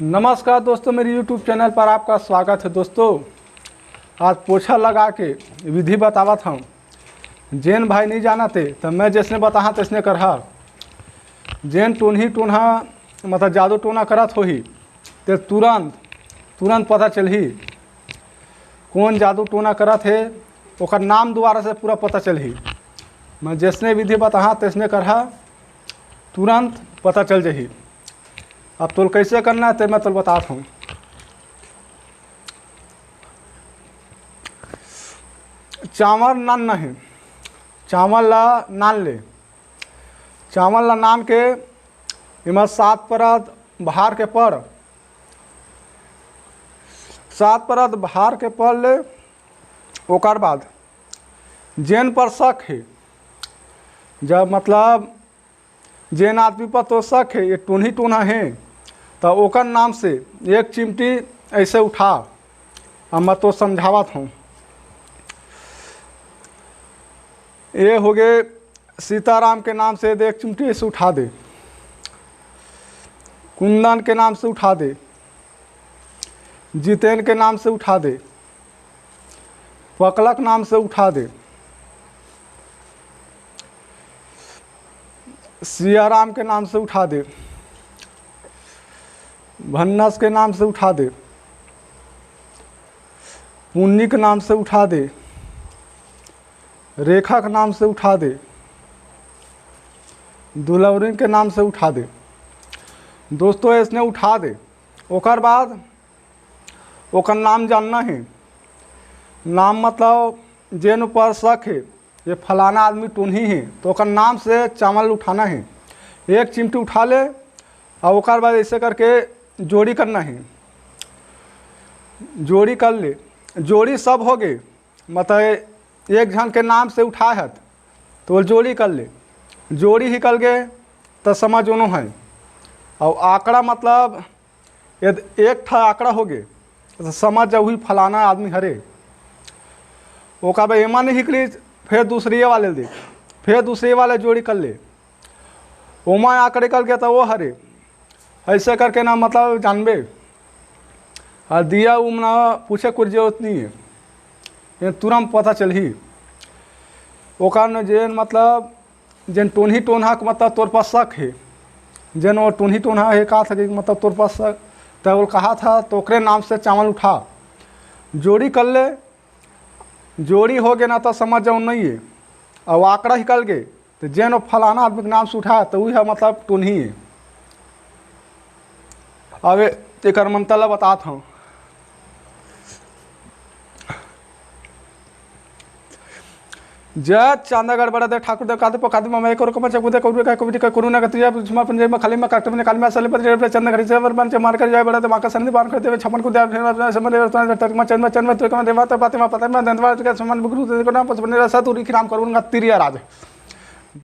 नमस्कार दोस्तों, मेरे YouTube चैनल पर आपका स्वागत है। दोस्तों, आज पोछा लगा के विधि बतावत हूँ। जैन भाई नहीं जाना थे तो मैं जैसने बताहा तैसने करहा। जैन टून्ही टून्हा मतलब जादू टोना करत होही तो तुरंत पता चलही कौन जादू टोना करत है, ओकर नाम द्वारा से पूरा पता चलही। मैं जैसने विधि बताहा तैसने करहा, तुरंत पता चल जही। अब तोल कैसे करना है तो मैं तोल बताता हूँ। चावल नान नहीं, चावल ला नान ले। चावल ला नान के इमा 7 परत बहार के पढ़, 7 परत बहार के पढ़ ले। ओकर बाद जैन पर शक है, जब मतलब जैन आदमी पर तो शक है ये टून्ही टूना है तो ओकर नाम से एक चिमटी ऐसे उठा। अब मैं तो समझावत हूँ। ये हो गए सीताराम के नाम से एक चिमटी ऐसे उठा दे, कुंदन के नाम से उठा दे, जितेन के नाम से उठा दे, पकलक नाम से उठा दे, सियाराम के नाम से उठा दे, भन्नस के नाम से उठा दे, पुन्नी के नाम से उठा दे, रेखा के नाम से उठा दे, दुलौरी के नाम से उठा दे। दोस्तों, इसने उठा दे। ओकर बाद ओकर नाम जानना है। नाम मतलब जैन पर शक है ये फलाना आदमी टून्ही है तो ओकर नाम से चावल उठाना है। एक चिमटी उठा ले और ओकर बाद ऐसे करके जोड़ी करना है। जोड़ी कर ले, जोड़ी सब हो गए मतलब एक जन के नाम से उठा है तो जोड़ी कर ले। जोड़ी ही कर गए तो समझ उन्हों है। और आंकड़ा मतलब यदि एक ठा आंकड़ा हो गए तो समझ जाओ ही फलाना आदमी हरे। ओका भाई एमा नहीं हिकली, फिर दूसरी वाले दे, फिर दूसरे वाले जोड़ी कर ले। ओमा आंकड़े कर गया तो वो हरे। ऐसे करके ना मतलब जानबे। और दिया उमना पूछे कुछ जरूरत नहीं है, ये तुरंत पता चलही। ओकर न जैन मतलब जैन टून्ही टोन्हा के मतलब तोर पास शक है, जैन वो टून्ही टोन्हा है कहा था कि मतलब तोर पास शक तो वो कहा था तो ओकरे नाम से चावल उठा। जोड़ी कर ले, जोड़ी हो गया ना तो समझ जाओ नहीं है। और आंकड़ा ही कर गए तो जैन फलाना आदमी के नाम से उठा तो वही है मतलब टून्ही है। अब एक मंतला बताता हूँ। जय चांदागढ़ बड़ा दे ठाकुर देव कादे पकादे ममे करो कमच कुदे करू का कविटी का करुणा का तुझे जुमा पंजे में खाली में काट में काल में असले पर चंद घड़ी से वर बन मार कर जाए बड़ा मां का संधि बार कर दे छपन को दे समझ तकमा चंद चंद तो देवा तो पाते में पता में धन्यवाद का समान गुरु को नाम पसंद रसा तुरी राम करूंगा तिरिया राज।